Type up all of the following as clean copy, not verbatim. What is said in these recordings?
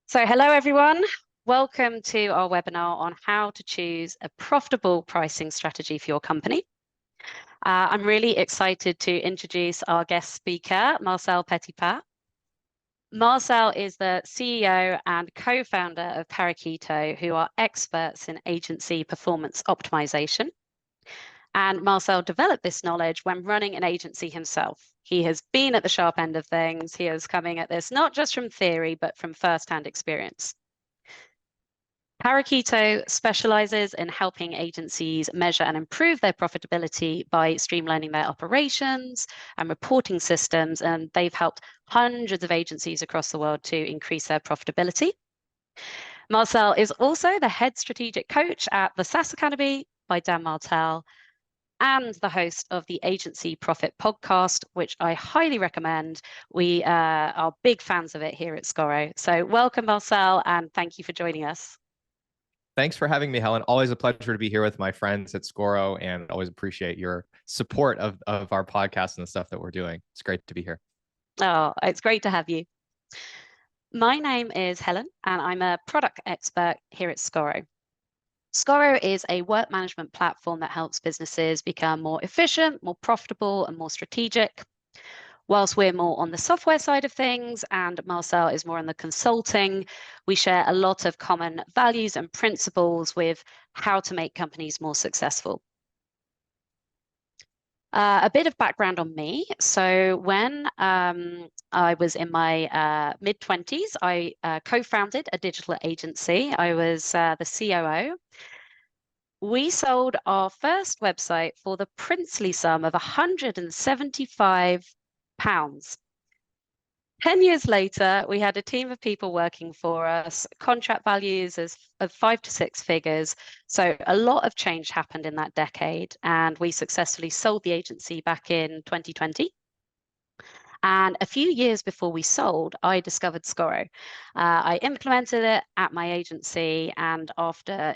So hello, everyone. Welcome to our webinar on how to choose a profitable pricing strategy for your company. I'm really excited to introduce our guest speaker, Marcel Petipat. Marcel is the CEO and co-founder of Parakeeto, who are experts in agency performance optimization. And Marcel developed this knowledge when running an agency himself. He has been at the sharp end of things. He is coming at this not just from theory, but from first-hand experience. Parakeeto specializes in helping agencies measure and improve their profitability by streamlining their operations and reporting systems, and they've helped hundreds of agencies across the world to increase their profitability. Marcel is also the head strategic coach at the SaaS Academy by Dan Martell and the host of the Agency Profit podcast, which I highly recommend. We are big fans of it here at Scoro. So welcome, Marcel, and thank you for joining us. Thanks for having me, Helen. Always a pleasure to be here with my friends at Scoro, and always appreciate your support of our podcast and the stuff that we're doing. It's great to be here. Oh, it's great to have you. My name is Helen, and I'm a product expert here at Scoro. Scoro is a work management platform that helps businesses become more efficient, more profitable, and more strategic. Whilst we're more on the software side of things and Marcel is more on the consulting, we share a lot of common values and principles with how to make companies more successful. A bit of background on me. So when I was in my mid-20s, I co-founded a digital agency. I was the COO. We sold our first website for the princely sum of £175. 10 years later, we had a team of people working for us, contract values of 5 to 6 figures. So a lot of change happened in that decade, and we successfully sold the agency back in 2020. And a few years before we sold, I discovered Scoro. I implemented it at my agency, and after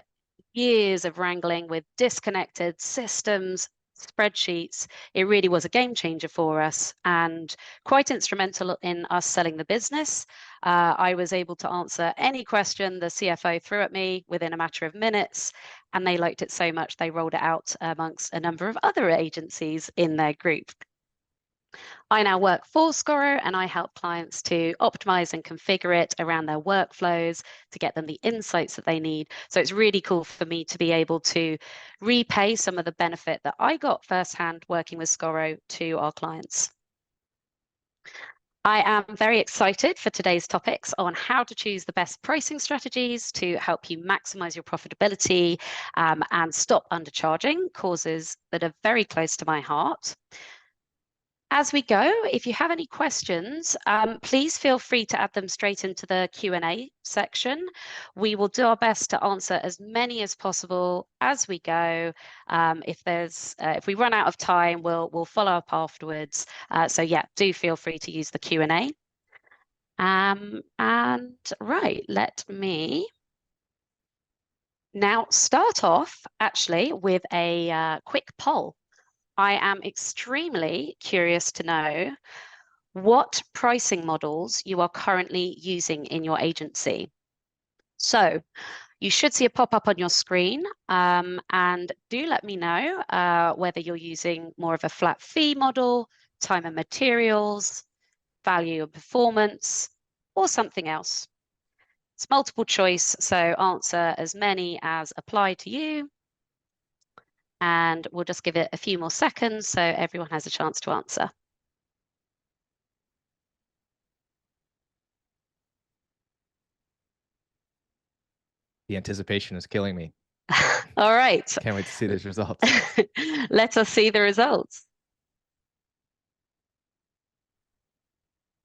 years of wrangling with disconnected systems, spreadsheets, it really was a game changer for us and quite instrumental in us selling the business. I was able to answer any question the CFO threw at me within a matter of minutes, and they liked it so much they rolled it out amongst a number of other agencies in their group. I now work for Scoro, and I help clients to optimize and configure it around their workflows to get them the insights that they need. So it's really cool for me to be able to repay some of the benefit that I got firsthand working with Scoro to our clients. I am very excited for today's topics on how to choose the best pricing strategies to help you maximize your profitability and stop undercharging, causes that are very close to my heart. As we go, if you have any questions, please feel free to add them straight into the Q&A section. We will do our best to answer as many as possible as we go. If we run out of time, we'll follow up afterwards. So yeah, do feel free to use the Q&A. And right, let me now start off actually with a quick poll. I am extremely curious to know what pricing models you are currently using in your agency. So you should see a pop-up on your screen, and do let me know whether you're using more of a flat fee model, time and materials, value and performance, or something else. It's multiple choice, so answer as many as apply to you. And we'll just give it a few more seconds so everyone has a chance to answer. The anticipation is killing me. All right. Can't wait to see those results. Let us see the results.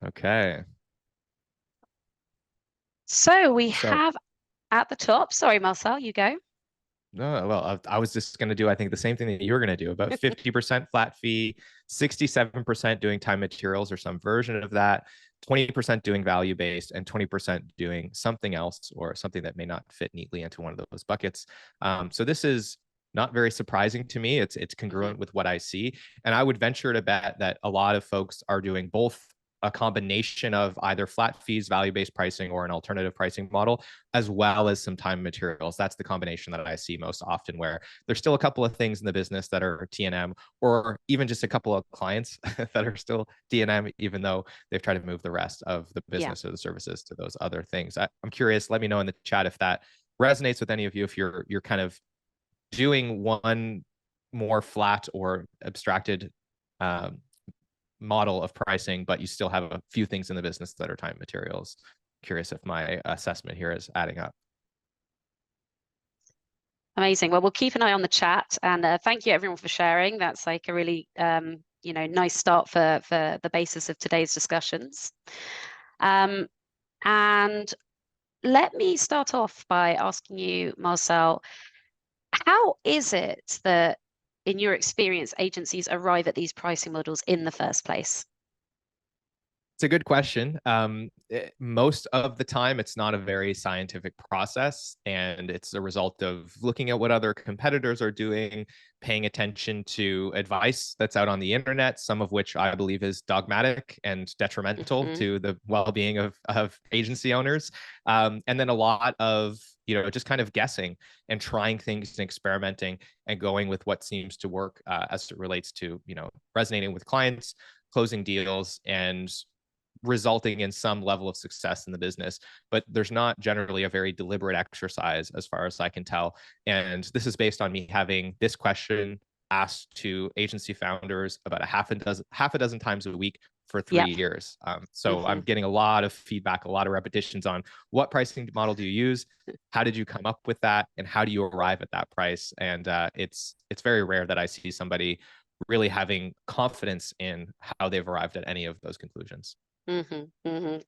Okay. So we have at the top, sorry, Marcel, you go. No, well, I was just going to do, I think, the same thing that you were going to do, about 50% flat fee, 67% doing time materials or some version of that, 20% doing value-based, and 20% doing something else or something that may not fit neatly into one of those buckets. So this is not very surprising to me. It's congruent with what I see. And I would venture to bet that a lot of folks are doing both a combination of either flat fees, value-based pricing, or an alternative pricing model, as well as some time and materials. That's the combination that I see most often, where there's still a couple of things in the business that are T&M, or even just a couple of clients that are still T&M, even though they've tried to move the rest of the business or the services to those other things. I'm curious, let me know in the chat if that resonates with any of you, if you're kind of doing one more flat or abstracted model of pricing, but you still have a few things in the business that are time materials. Curious if my assessment here is adding up. Amazing. Well, we'll keep an eye on the chat, and thank you everyone for sharing. That's like a really nice start for the basis of today's discussions. And let me start off by asking you, Marcel, how is it that, in your experience, agencies arrive at these pricing models in the first place? It's a good question. Most of the time, it's not a very scientific process, and it's a result of looking at what other competitors are doing, paying attention to advice that's out on the internet, some of which I believe is dogmatic and detrimental to the well-being of agency owners, and then a lot of just kind of guessing and trying things and experimenting and going with what seems to work as it relates to resonating with clients, closing deals, and resulting in some level of success in the business. But there's not generally a very deliberate exercise as far as I can tell. And this is based on me having this question asked to agency founders about half a dozen times a week for 3 years. So I'm getting a lot of feedback, a lot of repetitions on what pricing model do you use? How did you come up with that? And how do you arrive at that price? And it's very rare that I see somebody really having confidence in how they've arrived at any of those conclusions.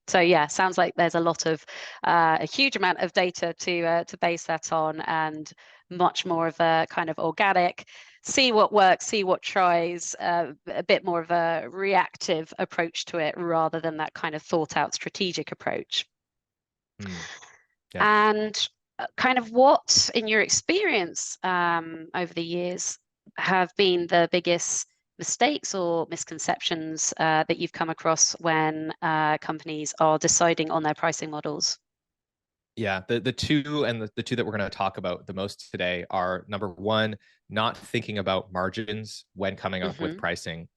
So yeah, sounds like there's a lot of a huge amount of data to base that on, and much more of a kind of organic, see what works, see what tries, a bit more of a reactive approach to it rather than that kind of thought out strategic approach. And kind of what, in your experience over the years, have been the biggest mistakes or misconceptions that you've come across when companies are deciding on their pricing models? Yeah, the two, and the two that we're going to talk about the most today are, number one, not thinking about margins when coming up with pricing.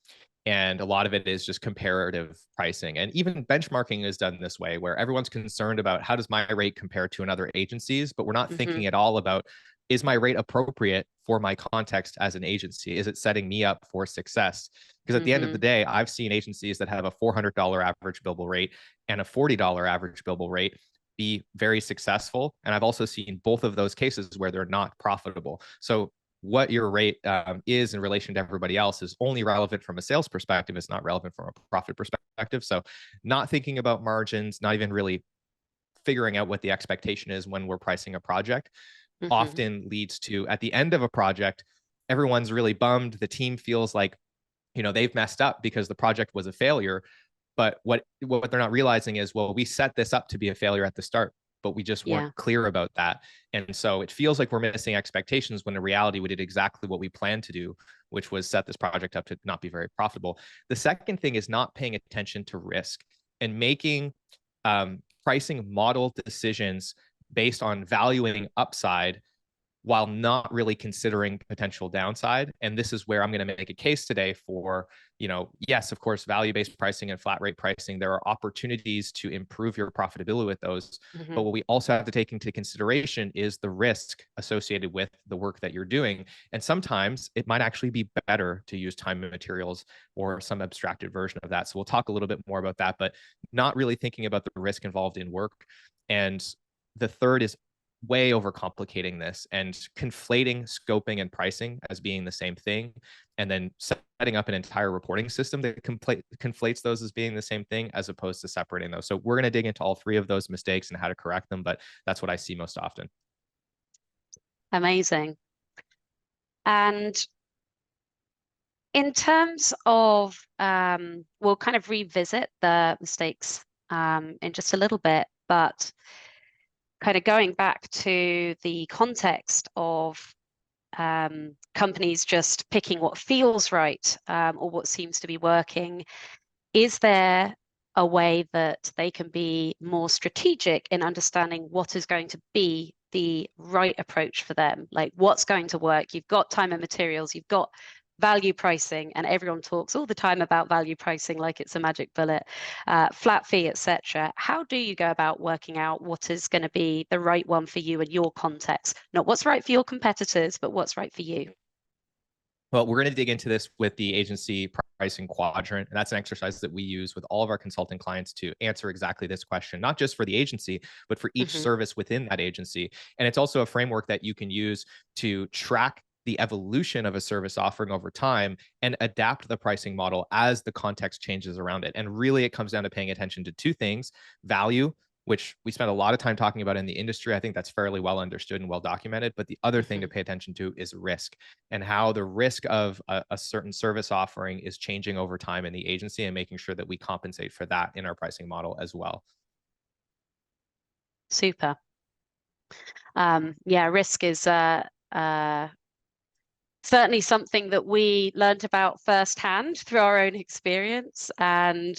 And a lot of it is just comparative pricing. And even benchmarking is done this way, where everyone's concerned about how does my rate compare to another agency's, but we're not thinking at all about, is my rate appropriate for my context as an agency? Is it setting me up for success? Because at the end of the day, I've seen agencies that have a $400 average billable rate and a $40 average billable rate be very successful. And I've also seen both of those cases where they're not profitable. So what your rate is in relation to everybody else is only relevant from a sales perspective. It's not relevant from a profit perspective. So not thinking about margins, not even really figuring out what the expectation is when we're pricing a project often leads to, at the end of a project, everyone's really bummed. The team feels like, they've messed up because the project was a failure. But what they're not realizing is, well, we set this up to be a failure at the start, but we just weren't clear about that. And so it feels like we're missing expectations, when in reality, we did exactly what we planned to do, which was set this project up to not be very profitable. The second thing is not paying attention to risk and making pricing model decisions based on valuing upside while not really considering potential downside. And this is where I'm going to make a case today for, yes, of course, value-based pricing and flat rate pricing, there are opportunities to improve your profitability with those. But what we also have to take into consideration is the risk associated with the work that you're doing. And sometimes it might actually be better to use time and materials or some abstracted version of that. So we'll talk a little bit more about that, but not really thinking about the risk involved in work. And the third is way overcomplicating this and conflating scoping and pricing as being the same thing, and then setting up an entire reporting system that conflates those as being the same thing, as opposed to separating those. So we're going to dig into all three of those mistakes and how to correct them, but that's what I see most often. Amazing. And in terms of, we'll kind of revisit the mistakes in just a little bit, but kind of going back to the context of companies just picking what feels right or what seems to be working, is there a way that they can be more strategic in understanding what is going to be the right approach for them, like what's going to work. You've got time and materials, you've got value pricing, and everyone talks all the time about value pricing like it's a magic bullet, flat fee, etc. How do you go about working out what is going to be the right one for you and your context? Not what's right for your competitors, but what's right for you. Well, we're going to dig into this with the agency pricing quadrant. And that's an exercise that we use with all of our consulting clients to answer exactly this question, not just for the agency, but for each service within that agency. And it's also a framework that you can use to track the evolution of a service offering over time and adapt the pricing model as the context changes around it. And really, it comes down to paying attention to two things: value, which we spend a lot of time talking about in the industry. I think that's fairly well understood and well documented. But the other thing to pay attention to is risk, and how the risk of a certain service offering is changing over time in the agency, and making sure that we compensate for that in our pricing model as well. Super. Yeah, risk is certainly something that we learned about firsthand through our own experience. And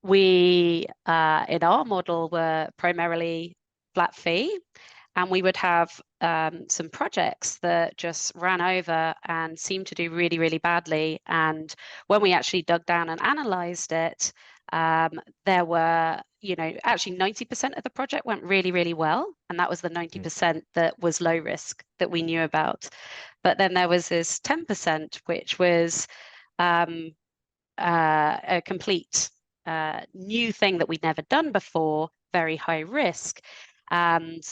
we, in our model, were primarily flat fee. And we would have some projects that just ran over and seemed to do really, really badly. And when we actually dug down and analyzed it, there were, actually 90% of the project went really, really well. And that was the 90% that was low risk that we knew about. But then there was this 10%, which was a complete new thing that we'd never done before, very high risk. And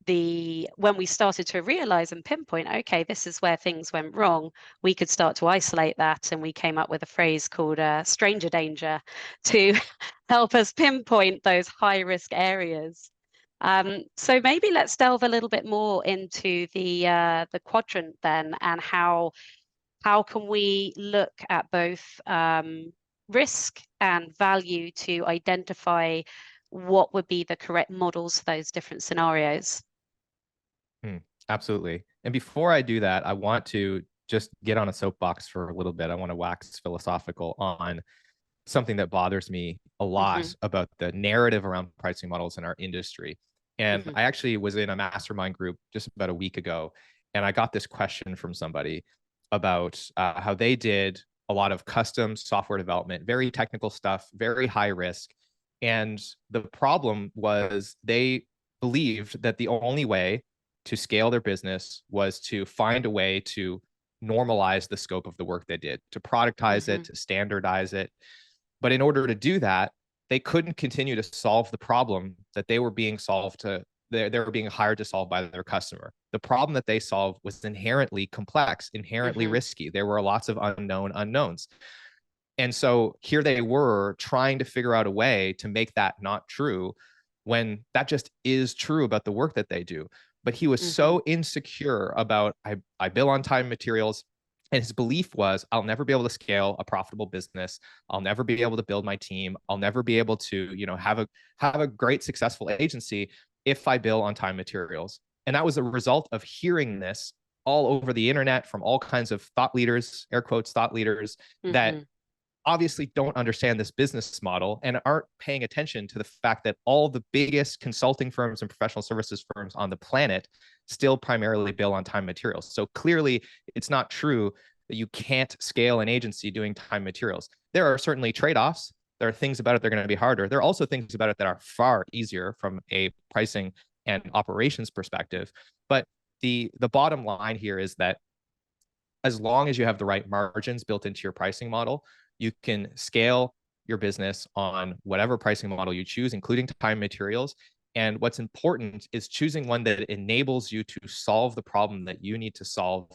when we started to realize and pinpoint, okay, this is where things went wrong, we could start to isolate that. And we came up with a phrase called stranger danger to help us pinpoint those high risk areas. So maybe let's delve a little bit more into the quadrant then, and how can we look at both risk and value to identify what would be the correct models for those different scenarios. Absolutely. And before I do that, I want to just get on a soapbox for a little bit. I want to wax philosophical on something that bothers me a lot about the narrative around pricing models in our industry. And I actually was in a mastermind group just about a week ago, and I got this question from somebody about how they did a lot of custom software development, very technical stuff, very high risk. And the problem was they believed that the only way to scale their business was to find a way to normalize the scope of the work they did, to productize it, to standardize it. But in order to do that, they couldn't continue to solve the problem that they were being hired to solve by their customer. The problem that they solved was inherently complex, inherently risky. There were lots of unknown unknowns. And so here they were trying to figure out a way to make that not true, when that just is true about the work that they do. But he was so insecure about, I bill on time materials. And his belief was, I'll never be able to scale a profitable business. I'll never be able to build my team. I'll never be able to, have a great successful agency if I bill on time materials. And that was a result of hearing this all over the internet from all kinds of thought leaders, air quotes, thought leaders, that obviously don't understand this business model and aren't paying attention to the fact that all the biggest consulting firms and professional services firms on the planet still primarily bill on time materials. So clearly, it's not true that you can't scale an agency doing time materials. There are certainly trade-offs. There are things about it that are going to be harder. There are also things about it that are far easier from a pricing and operations perspective. But the bottom line here is that as long as you have the right margins built into your pricing model, you can scale your business on whatever pricing model you choose, including time materials. And what's important is choosing one that enables you to solve the problem that you need to solve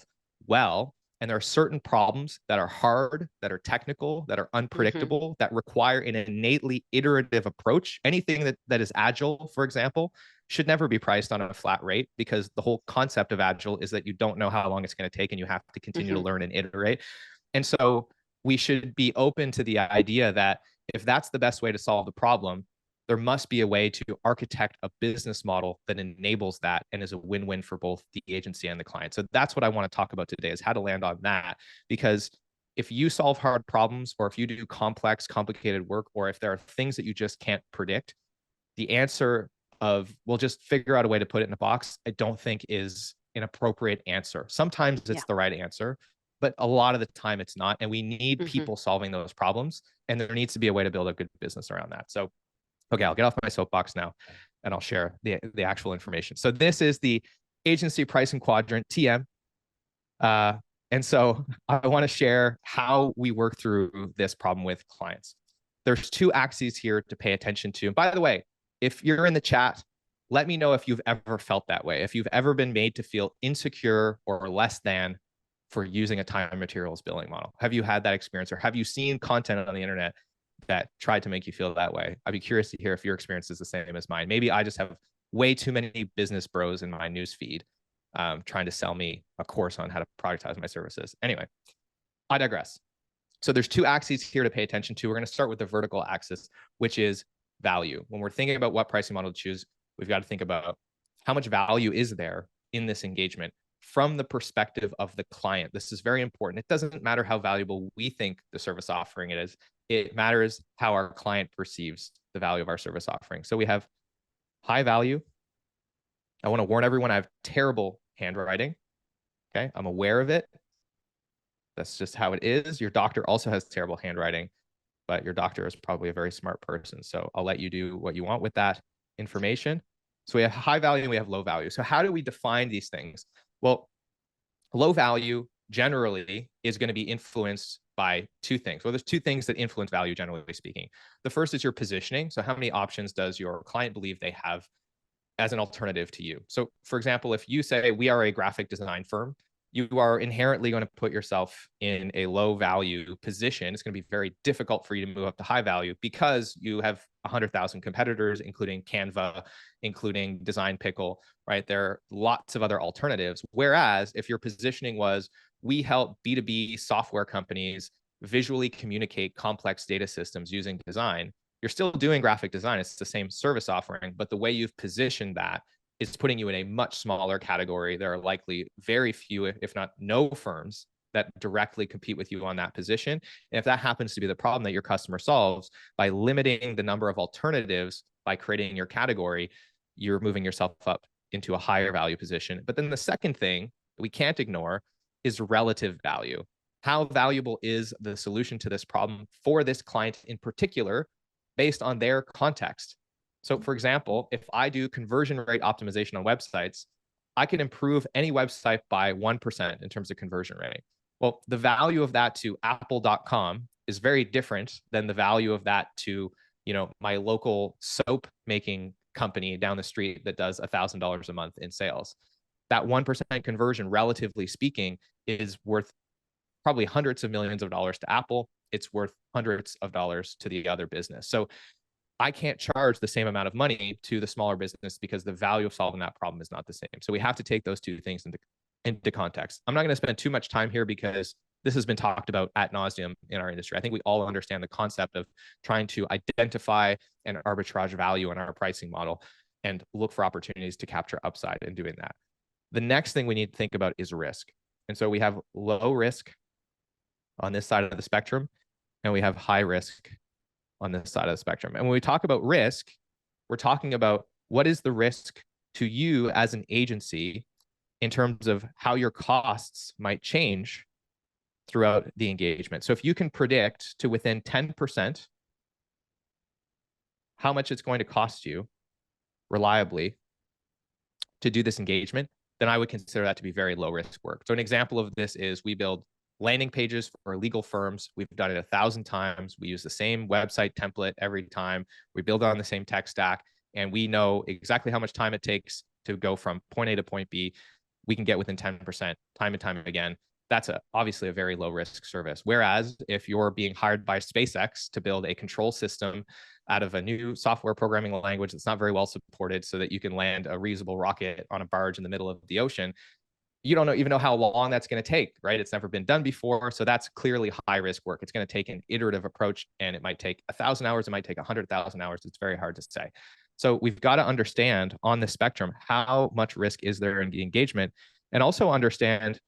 well. And there are certain problems that are hard, that are technical, that are unpredictable, that require an innately iterative approach. Anything that is agile, for example, should never be priced on a flat rate, because the whole concept of agile is that you don't know how long it's going to take and you have to continue to learn and iterate. And so we should be open to the idea that if that's the best way to solve the problem, there must be a way to architect a business model that enables that and is a win-win for both the agency and the client. So that's what I want to talk about today, is how to land on that. Because if you solve hard problems, or if you do complex, complicated work, or if there are things that you just can't predict, the answer of, we'll just figure out a way to put it in a box, I don't think is an appropriate answer. Sometimes it's the right answer, but a lot of the time it's not. And we need people solving those problems. And there needs to be a way to build a good business around that. So, okay, I'll get off my soapbox now and I'll share the actual information. So this is the agency pricing quadrant, TM. And so I want to share how we work through this problem with clients. There's two axes here to pay attention to. And by the way, if you're in the chat, let me know if you've ever felt that way, if you've ever been made to feel insecure or less than for using a time and materials billing model. Have you had that experience, or have you seen content on the internet that tried to make you feel that way? I'd be curious to hear if your experience is the same as mine. Maybe I just have way too many business bros in my news feed trying to sell me a course on how to productize my services. Anyway, I digress. So there's two axes here to pay attention to. We're going to start with the vertical axis, which is value. When we're thinking about what pricing model to choose, we've got to think about how much value is there in this engagement from the perspective of the client. This is very important. It doesn't matter how valuable we think the service offering it is. It matters how our client perceives the value of our service offering. So we have high value. I want to warn everyone, I have terrible handwriting. Okay, I'm aware of it. That's just how it is. Your doctor also has terrible handwriting, but your doctor is probably a very smart person. So I'll let you do what you want with that information. So we have high value and we have low value. So how do we define these things? Well, low value generally is going to be influenced by two things. Well, there's two things that influence value, generally speaking. The first is your positioning. So how many options does your client believe they have as an alternative to you? So for example, if you say we are a graphic design firm, you are inherently going to put yourself in a low value position. It's going to be very difficult for you to move up to high value because you have 100,000 competitors, including Canva, including Design Pickle, right? There are lots of other alternatives. Whereas if your positioning was, we help B2B software companies visually communicate complex data systems using design, you're still doing graphic design. It's the same service offering, but the way you've positioned that is putting you in a much smaller category. There are likely very few, if not no firms that directly compete with you on that position. And if that happens to be the problem that your customer solves, by limiting the number of alternatives, by creating your category, you're moving yourself up into a higher value position. But then the second thing we can't ignore is relative value. How valuable is the solution to this problem for this client in particular, based on their context? So for example, if I do conversion rate optimization on websites, I can improve any website by 1% in terms of conversion rate. Well, the value of that to apple.com is very different than the value of that to, my local soap making company down the street that does $1,000 a month in sales. That 1% conversion, relatively speaking, is worth probably hundreds of millions of dollars to Apple. It's worth hundreds of dollars to the other business. So I can't charge the same amount of money to the smaller business because the value of solving that problem is not the same. So we have to take those two things into context. I'm not going to spend too much time here because this has been talked about ad nauseum in our industry. I think we all understand the concept of trying to identify and arbitrage value in our pricing model and look for opportunities to capture upside in doing that. The next thing we need to think about is risk. And so we have low risk on this side of the spectrum, and we have high risk on this side of the spectrum. And when we talk about risk, we're talking about what is the risk to you as an agency in terms of how your costs might change throughout the engagement. So if you can predict to within 10% how much it's going to cost you reliably to do this engagement, then I would consider that to be very low risk work. So an example of this is we build landing pages for legal firms. We've done it 1,000 times. We use the same website template every time. We build on the same tech stack, and we know exactly how much time it takes to go from point A to point B. We can get within 10% time and time again. That's obviously a very low risk service. Whereas if you're being hired by SpaceX to build a control system out of a new software programming language that's not very well supported so that you can land a reusable rocket on a barge in the middle of the ocean, you don't even know how long that's going to take, right? It's never been done before. So that's clearly high risk work. It's going to take an iterative approach, and it might take 1,000 hours. It might take 100,000 hours. It's very hard to say. So we've got to understand on the spectrum, how much risk is there in the engagement, and also understand,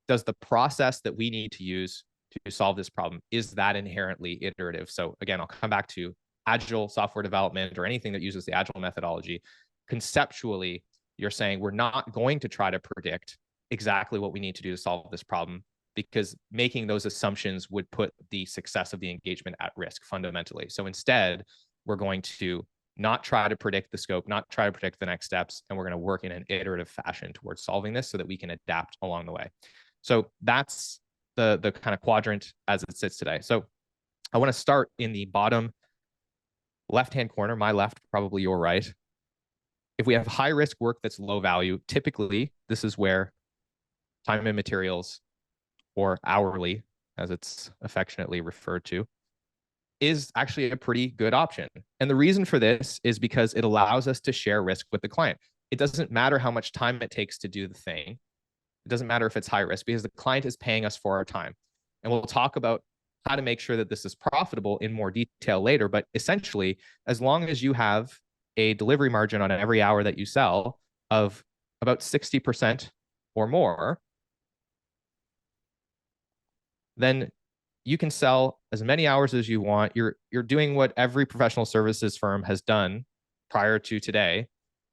does the process that we need to use to solve this problem? Is that inherently iterative? So again, I'll come back to agile software development or anything that uses the agile methodology. Conceptually, you're saying we're not going to try to predict exactly what we need to do to solve this problem, because making those assumptions would put the success of the engagement at risk fundamentally. So instead, we're going to not try to predict the scope, not try to predict the next steps, and we're going to work in an iterative fashion towards solving this so that we can adapt along the way. So that's the kind of quadrant as it sits today. So I want to start in the bottom left-hand corner, my left, probably your right. If we have high-risk work that's low value, typically this is where time and materials, or hourly, as it's affectionately referred to, is actually a pretty good option. And the reason for this is because it allows us to share risk with the client. It doesn't matter how much time it takes to do the thing. It doesn't matter if it's high risk, because the client is paying us for our time. And we'll talk about how to make sure that this is profitable in more detail later. But essentially, as long as you have a delivery margin on every hour that you sell of about 60% or more, then you can sell as many hours as you want. You're doing what every professional services firm has done prior to today,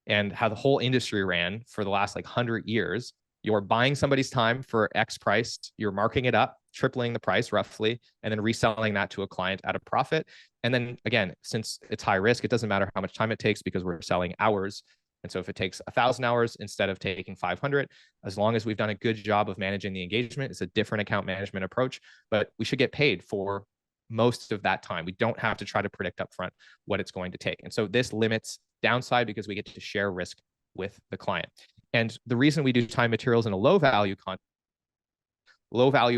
and how the whole industry ran for the last 100 years. You're buying somebody's time for X price, you're marking it up, tripling the price roughly, and then reselling that to a client at a profit. And then again, since it's high risk, it doesn't matter how much time it takes because we're selling hours. And so if it takes 1,000 hours instead of taking 500, as long as we've done a good job of managing the engagement, it's a different account management approach, but we should get paid for most of that time. We don't have to try to predict upfront what it's going to take. And so this limits downside because we get to share risk with the client. And the reason we do time materials in a low value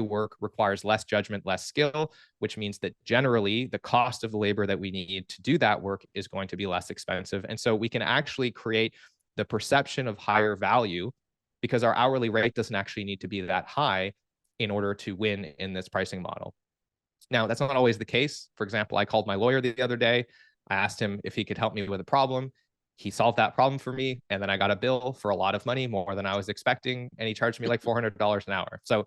work requires less judgment, less skill, which means that generally the cost of the labor that we need to do that work is going to be less expensive. And so we can actually create the perception of higher value because our hourly rate doesn't actually need to be that high in order to win in this pricing model. Now, that's not always the case. For example, I called my lawyer the other day. I asked him if he could help me with a problem. He solved that problem for me. And then I got a bill for a lot of money, more than I was expecting. And he charged me like $400 an hour. So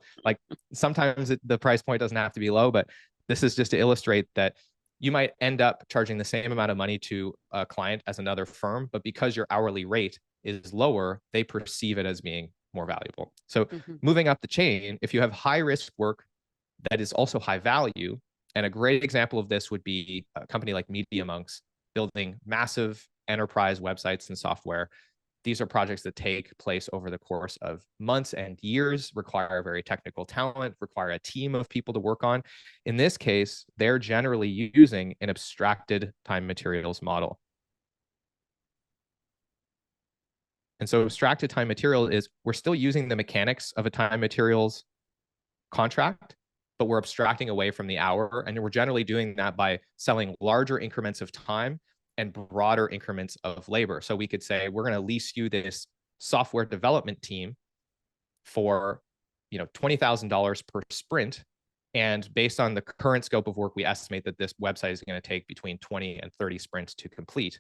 sometimes the price point doesn't have to be low, but this is just to illustrate that you might end up charging the same amount of money to a client as another firm, but because your hourly rate is lower, they perceive it as being more valuable. So moving up the chain, if you have high risk work that is also high value, and a great example of this would be a company like Media Monks building massive enterprise websites and software. These are projects that take place over the course of months and years, require very technical talent, require a team of people to work on. In this case, they're generally using an abstracted time materials model. And so abstracted time material is we're still using the mechanics of a time materials contract, but we're abstracting away from the hour. And we're generally doing that by selling larger increments of time and broader increments of labor. So we could say, we're going to lease you this software development team for, $20,000 per sprint. And based on the current scope of work, we estimate that this website is going to take between 20 and 30 sprints to complete.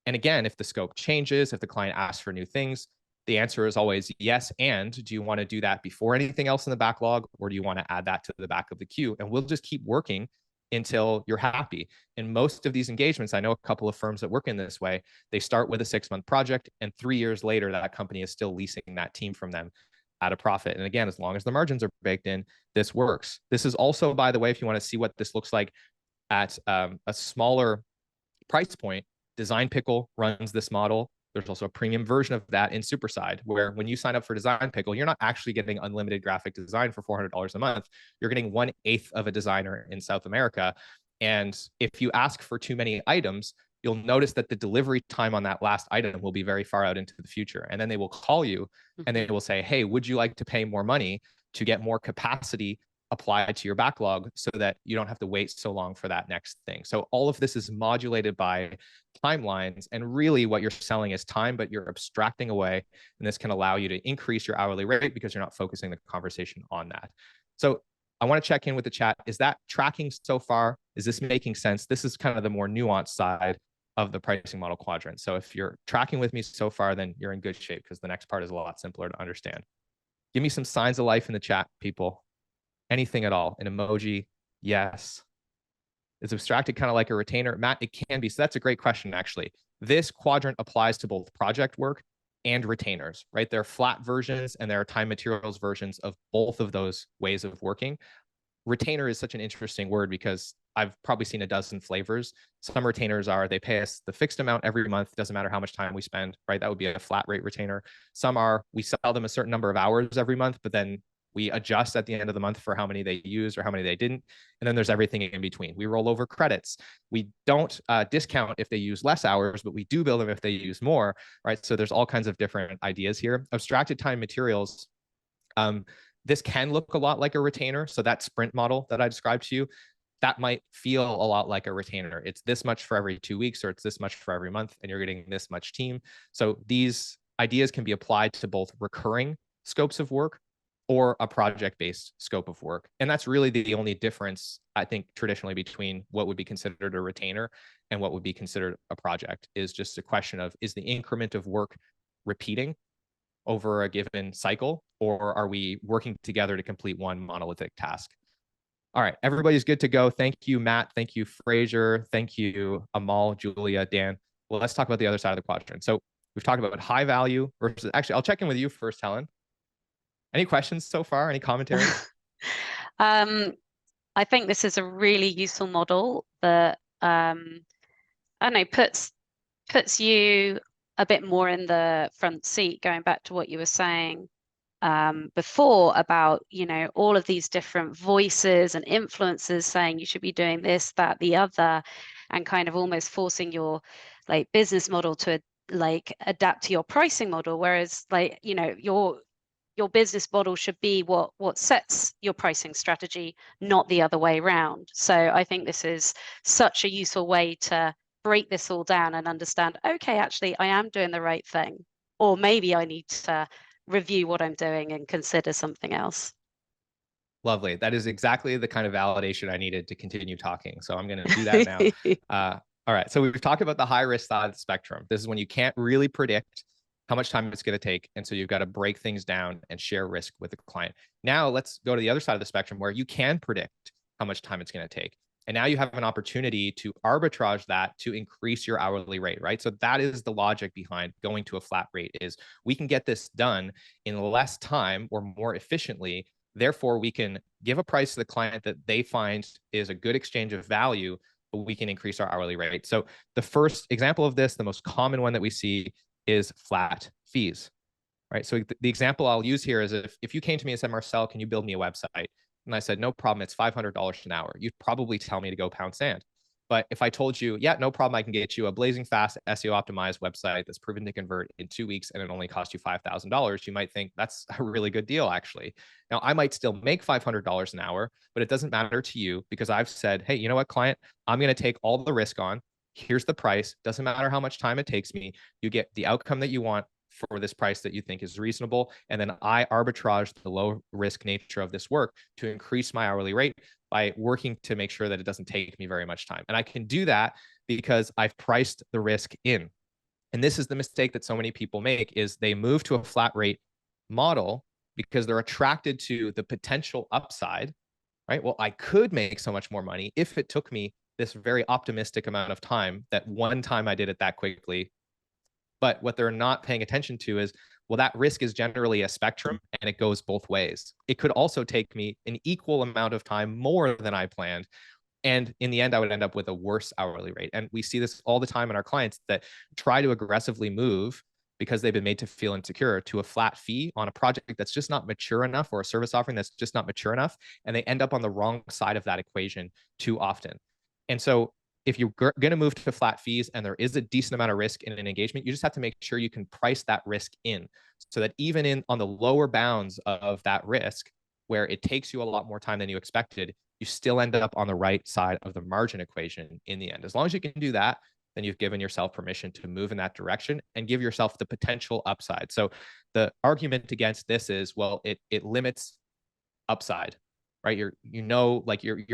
And again, if the scope changes, if the client asks for new things, the answer is always yes. And do you want to do that before anything else in the backlog, or do you want to add that to the back of the queue? And we'll just keep working until you're happy. In most of these engagements, I know a couple of firms that work in this way. They start with a 6-month project, and 3 years later, that company is still leasing that team from them at a profit. And again, as long as the margins are baked in, this works. This is also, by the way, if you want to see what this looks like at a smaller price point, Design Pickle runs this model. There's also a premium version of that in Superside, where when you sign up for Design Pickle, you're not actually getting unlimited graphic design for $400 a month. You're getting 1/8 of a designer in South America. And if you ask for too many items, you'll notice that the delivery time on that last item will be very far out into the future. And then they will call you and they will say, hey, would you like to pay more money to get more capacity applied to your backlog so that you don't have to wait so long for that next thing? So all of this is modulated by timelines, and really what you're selling is time, but you're abstracting away, and this can allow you to increase your hourly rate because you're not focusing the conversation on that. So I want to check in with the chat. Is that tracking so far? Is this making sense? This is kind of the more nuanced side of the pricing model quadrant. So if you're tracking with me so far, then you're in good shape, because the next part is a lot simpler to understand. Give me some signs of life in the chat, people. Anything at all? An emoji? Yes. Is abstracted kind of like a retainer? Matt, it can be. So that's a great question, actually. This quadrant applies to both project work and retainers, right? There are flat versions and there are time materials versions of both of those ways of working. Retainer is such an interesting word because I've probably seen a dozen flavors. Some retainers are they pay us the fixed amount every month, doesn't matter how much time we spend, right? That would be a flat rate retainer. Some are we sell them a certain number of hours every month, but then we adjust at the end of the month for how many they used or how many they didn't. And then there's everything in between. We roll over credits. We don't discount if they use less hours, but we do bill them if they use more, right? So there's all kinds of different ideas here. Abstracted time materials. This can look a lot like a retainer. So that sprint model that I described to you, that might feel a lot like a retainer. It's this much for every 2 weeks, or it's this much for every month, and you're getting this much team. So these ideas can be applied to both recurring scopes of work or a project-based scope of work. And that's really the only difference, I think, traditionally between what would be considered a retainer and what would be considered a project is just a question of, is the increment of work repeating over a given cycle, or are we working together to complete one monolithic task? All right, everybody's good to go. Thank you, Matt. Thank you, Fraser. Thank you, Amal, Julia, Dan. Well, let's talk about the other side of the quadrant. So we've talked about high value versus, actually, I'll check in with you first, Helen. Any questions so far? Any commentary? I think this is a really useful model that I don't know, puts you a bit more in the front seat, going back to what you were saying before about, you know, all of these different voices and influences saying you should be doing this, that, the other, and kind of almost forcing your like business model to like adapt to your pricing model. Whereas like, you know, your business model should be what sets your pricing strategy, not the other way around. So I think this is such a useful way to break this all down and understand, okay, actually, I am doing the right thing, or maybe I need to review what I'm doing and consider something else. Lovely. That is exactly the kind of validation I needed to continue talking. So I'm going to do that now. All right. So we've talked about the high risk side of the spectrum. This is when you can't really predict how much time it's going to take. And so you've got to break things down and share risk with the client. Now let's go to the other side of the spectrum where you can predict how much time it's going to take. And now you have an opportunity to arbitrage that to increase your hourly rate, right? So that is the logic behind going to a flat rate is we can get this done in less time or more efficiently. Therefore, we can give a price to the client that they find is a good exchange of value, but we can increase our hourly rate. So the first example of this, the most common one that we see is flat fees, right? So the example I'll use here is if you came to me and said, Marcel, can you build me a website? And I said, no problem, it's $500 an hour. You'd probably tell me to go pound sand. But if I told you, yeah, no problem, I can get you a blazing fast SEO optimized website that's proven to convert in 2 weeks and it only cost you $5,000, you might think that's a really good deal, actually. Now, I might still make $500 an hour, but it doesn't matter to you because I've said, hey, you know what, client, I'm going to take all the risk on. Here's the price. Doesn't matter how much time it takes me. You get the outcome that you want for this price that you think is reasonable. And then I arbitrage the low risk nature of this work to increase my hourly rate by working to make sure that it doesn't take me very much time. And I can do that because I've priced the risk in. And this is the mistake that so many people make is they move to a flat rate model because they're attracted to the potential upside, right? Well, I could make so much more money if it took me this very optimistic amount of time that one time I did it that quickly. But what they're not paying attention to is, well, that risk is generally a spectrum and it goes both ways. It could also take me an equal amount of time more than I planned. And in the end, I would end up with a worse hourly rate. And we see this all the time in our clients that try to aggressively move because they've been made to feel insecure to a flat fee on a project that's just not mature enough or a service offering that's just not mature enough. And they end up on the wrong side of that equation too often. And so if you're going to move to flat fees and there is a decent amount of risk in an engagement, you just have to make sure you can price that risk in so that even in on the lower bounds of that risk, where it takes you a lot more time than you expected, you still end up on the right side of the margin equation in the end. As long as you can do that, then you've given yourself permission to move in that direction and give yourself the potential upside. So the argument against this is, well, it limits upside, right? Your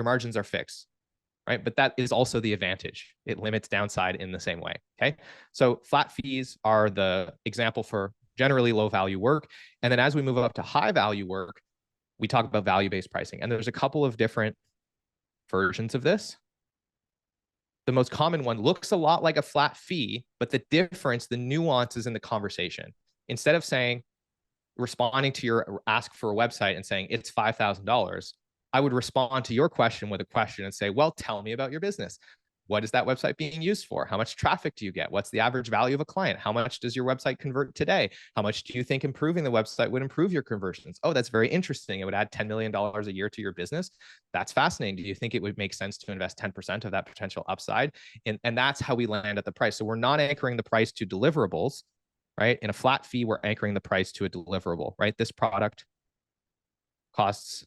margins are fixed, right? But that is also the advantage. It limits downside in the same way, okay? So flat fees are the example for generally low value work. And then as we move up to high value work, we talk about value-based pricing. And there's a couple of different versions of this. The most common one looks a lot like a flat fee, but the difference, the nuance is in the conversation. Instead of saying, responding to your ask for a website and saying it's $5,000, I would respond to your question with a question and say, well, tell me about your business. What is that website being used for? How much traffic do you get? What's the average value of a client? How much does your website convert today? How much do you think improving the website would improve your conversions? Oh, that's very interesting. It would add $10 million a year to your business. That's fascinating. Do you think it would make sense to invest 10% of that potential upside? And that's how we land at the price. So we're not anchoring the price to deliverables, right? In a flat fee, we're anchoring the price to a deliverable, right? This product costs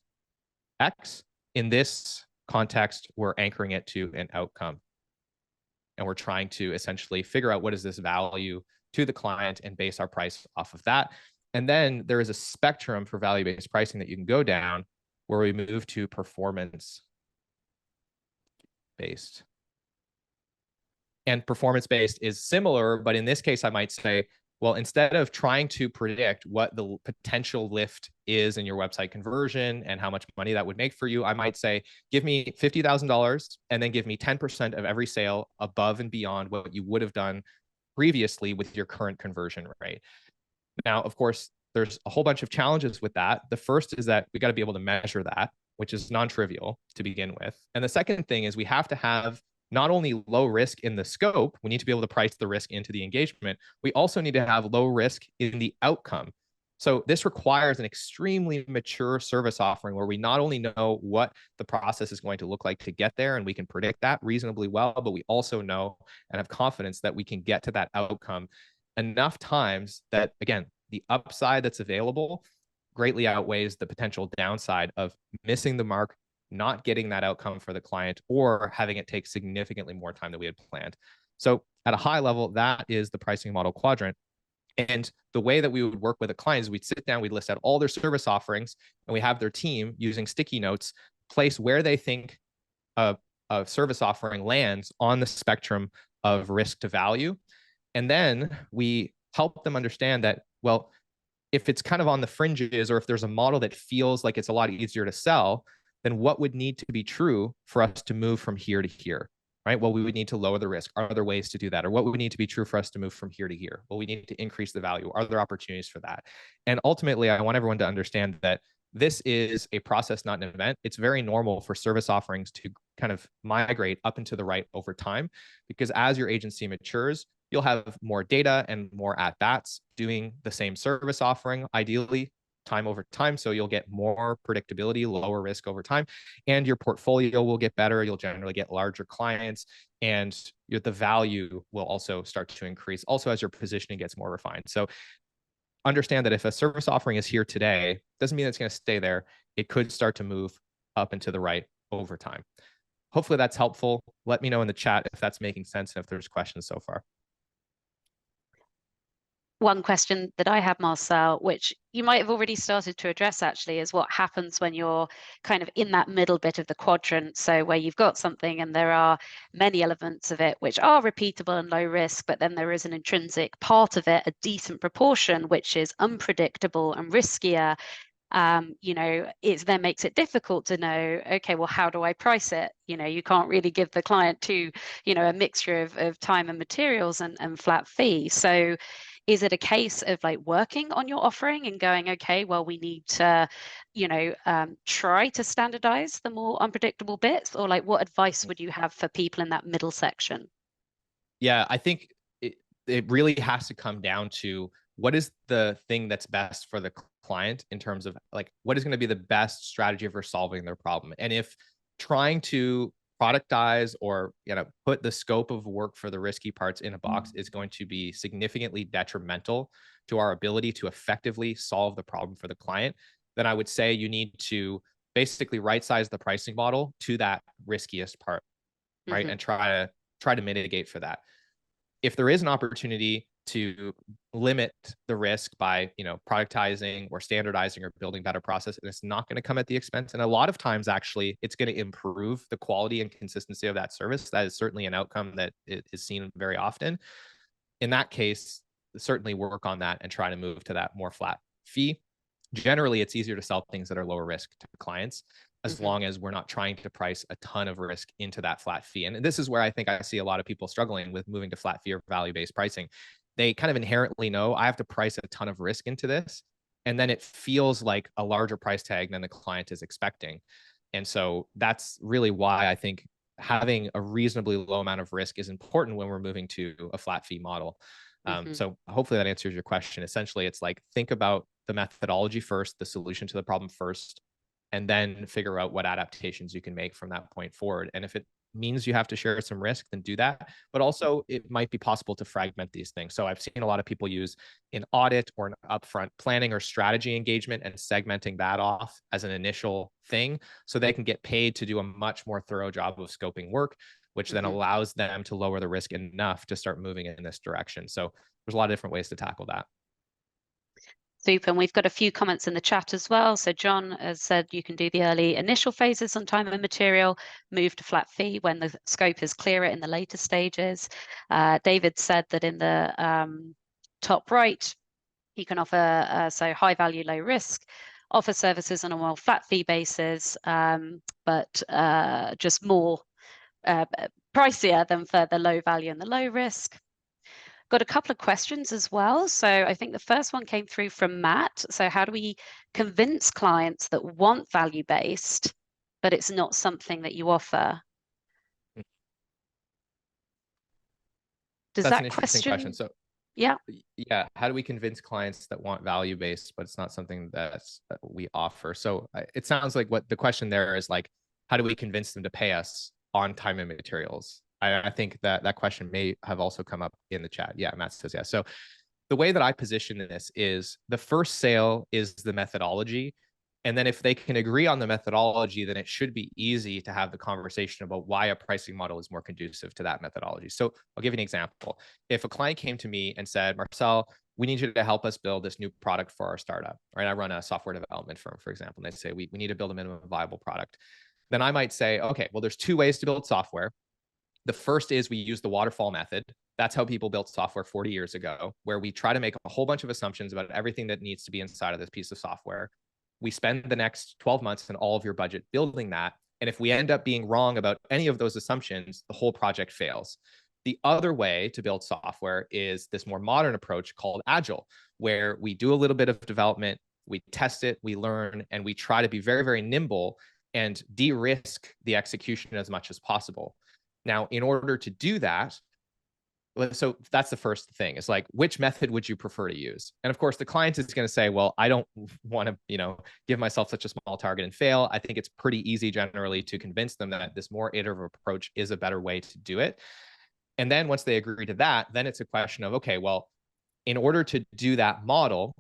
X. In this context, we're anchoring it to an outcome. And we're trying to essentially figure out what is this value to the client and base our price off of that. And then there is a spectrum for value-based pricing that you can go down where we move to performance-based. And performance-based is similar, but in this case, I might say, well, instead of trying to predict what the potential lift is in your website conversion and how much money that would make for you, I might say, give me $50,000 and then give me 10% of every sale above and beyond what you would have done previously with your current conversion rate. Now, of course, there's a whole bunch of challenges with that. The first is that we got to be able to measure that, which is non-trivial to begin with. And the second thing is we have to have not only low risk in the scope, we need to be able to price the risk into the engagement. We also need to have low risk in the outcome. So this requires an extremely mature service offering where we not only know what the process is going to look like to get there, and we can predict that reasonably well, but we also know and have confidence that we can get to that outcome enough times that, again, the upside that's available greatly outweighs the potential downside of missing the mark, not getting that outcome for the client, or having it take significantly more time than we had planned. So at a high level, that is the pricing model quadrant. And the way that we would work with a client is we'd sit down, we'd list out all their service offerings, and we have their team using sticky notes place where they think a service offering lands on the spectrum of risk to value. And then we help them understand that, well, if it's kind of on the fringes, or if there's a model that feels like it's a lot easier to sell, then what would need to be true for us to move from here to here, right? Well, we would need to lower the risk. Are there ways to do that? Or what would need to be true for us to move from here to here? Well, we need to increase the value. Are there opportunities for that? And ultimately, I want everyone to understand that this is a process, not an event. It's very normal for service offerings to kind of migrate up and to the right over time, because as your agency matures, you'll have more data and more at-bats doing the same service offering, ideally time over time. So you'll get more predictability, lower risk over time, and your portfolio will get better. You'll generally get larger clients, and the value will also start to increase also as your positioning gets more refined. So understand that if a service offering is here today, doesn't mean it's going to stay there. It could start to move up and to the right over time. Hopefully that's helpful. Let me know in the chat if that's making sense and if there's questions so far. One question that I have, Marcel, which you might have already started to address actually, is what happens when you're kind of in that middle bit of the quadrant. So where you've got something and there are many elements of it which are repeatable and low risk, but then there is an intrinsic part of it, a decent proportion, which is unpredictable and riskier. It then makes it difficult to know, okay, well, how do I price it? You can't really give the client a mixture of time and materials and flat fee. So is it a case of like working on your offering and going, okay, well, we need to, try to standardize the more unpredictable bits? Or like, what advice would you have for people in that middle section? Yeah, I think it really has to come down to what is the thing that's best for the client in terms of like what is going to be the best strategy for solving their problem. And if trying to productize or put the scope of work for the risky parts in a box is going to be significantly detrimental to our ability to effectively solve the problem for the client, then I would say you need to basically right size the pricing model to that riskiest part, right? And try to mitigate for that. If there is an opportunity to limit the risk by productizing or standardizing or building better process, and it's not going to come at the expense, and a lot of times actually it's going to improve the quality and consistency of that service. That is certainly an outcome that is seen very often. In that case, certainly work on that and try to move to that more flat fee. generally it's easier to sell things that are lower risk to clients, as Mm-hmm. long as we're not trying to price a ton of risk into that flat fee. And this is where I think I see a lot of people struggling with moving to flat fee or value-based pricing. They kind of inherently know I have to price a ton of risk into this. And then it feels like a larger price tag than the client is expecting. And so that's really why I think having a reasonably low amount of risk is important when we're moving to a flat fee model. Mm-hmm. So hopefully that answers your question. Essentially, it's like, think about the methodology first, the solution to the problem first, and then figure out what adaptations you can make from that point forward. And if it means you have to share some risk, then do that. But also, it might be possible to fragment these things. So I've seen a lot of people use an audit or an upfront planning or strategy engagement and segmenting that off as an initial thing so they can get paid to do a much more thorough job of scoping work, which then Mm-hmm. allows them to lower the risk enough to start moving in this direction. So there's a lot of different ways to tackle that. Super. And we've got a few comments in the chat as well. So John has said you can do the early initial phases on time and material, move to flat fee when the scope is clearer in the later stages. David said that in the top right, you can offer so high value, low risk, offer services on a more flat fee basis, but just more pricier than for the low value and the low risk. Got a couple of questions as well. So I think the first one came through from Matt. So how do we convince clients that want value-based, but it's not something that you offer? Does That's an that interesting question. So yeah. yeah, how do we convince clients that want value based, but it's not something that we offer? So it sounds like what the question there is like, how do we convince them to pay us on time and materials? I think that question may have also come up in the chat. Yeah, Matt says yeah. So the way that I position this is the first sale is the methodology. And then if they can agree on the methodology, then it should be easy to have the conversation about why a pricing model is more conducive to that methodology. So I'll give you an example. If a client came to me and said, Marcel, we need you to help us build this new product for our startup, right? I run a software development firm, for example, and they say, we need to build a minimum viable product. Then I might say, okay, well, there's two ways to build software. The first is we use the waterfall method. That's how people built software 40 years ago, where we try to make a whole bunch of assumptions about everything that needs to be inside of this piece of software. We spend the next 12 months and all of your budget building that. And if we end up being wrong about any of those assumptions, the whole project fails. The other way to build software is this more modern approach called Agile, where we do a little bit of development, we test it, we learn, and we try to be very, very nimble and de-risk the execution as much as possible. Now, in order to do that, so that's the first thing. It's like, which method would you prefer to use? And of course, the client is going to say, well, I don't want to, give myself such a small target and fail. I think it's pretty easy generally to convince them that this more iterative approach is a better way to do it. And then once they agree to that, then it's a question of, okay, well, in order to do that model,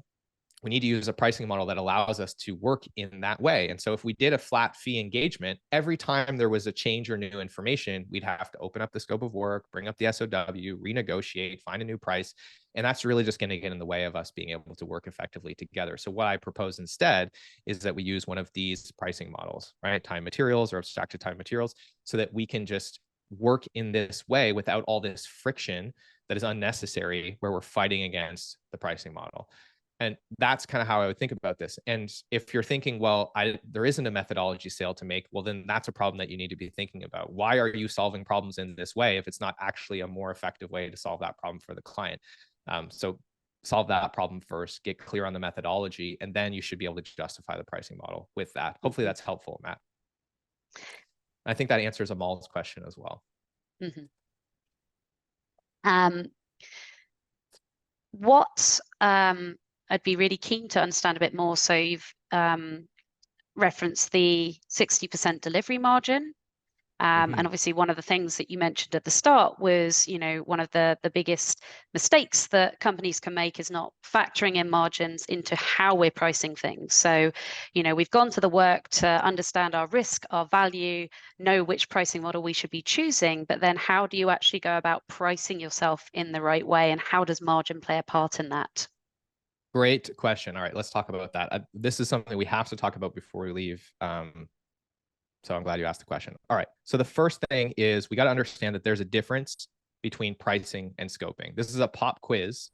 we need to use a pricing model that allows us to work in that way. And so if we did a flat fee engagement, every time there was a change or new information, we'd have to open up the scope of work, bring up the SOW, renegotiate, find a new price. And that's really just going to get in the way of us being able to work effectively together. So what I propose instead is that we use one of these pricing models, right? Time materials or abstracted time materials, so that we can just work in this way without all this friction that is unnecessary where we're fighting against the pricing model. And that's kind of how I would think about this. And if you're thinking, well, there isn't a methodology sale to make, well, then that's a problem that you need to be thinking about. Why are you solving problems in this way if it's not actually a more effective way to solve that problem for the client? So solve that problem first, get clear on the methodology, and then you should be able to justify the pricing model with that. Hopefully that's helpful, Matt. I think that answers Amal's question as well. Mm-hmm. What I'd be really keen to understand a bit more. So you've referenced the 60% delivery margin. And obviously one of the things that you mentioned at the start was, one of the biggest mistakes that companies can make is not factoring in margins into how we're pricing things. So, we've gone to the work to understand our risk, our value, know which pricing model we should be choosing, but then how do you actually go about pricing yourself in the right way, and how does margin play a part in that? Great question. All right, let's talk about that. This is something we have to talk about before we leave. So I'm glad you asked the question. All right. So the first thing is we got to understand that there's a difference between pricing and scoping. This is a pop quiz.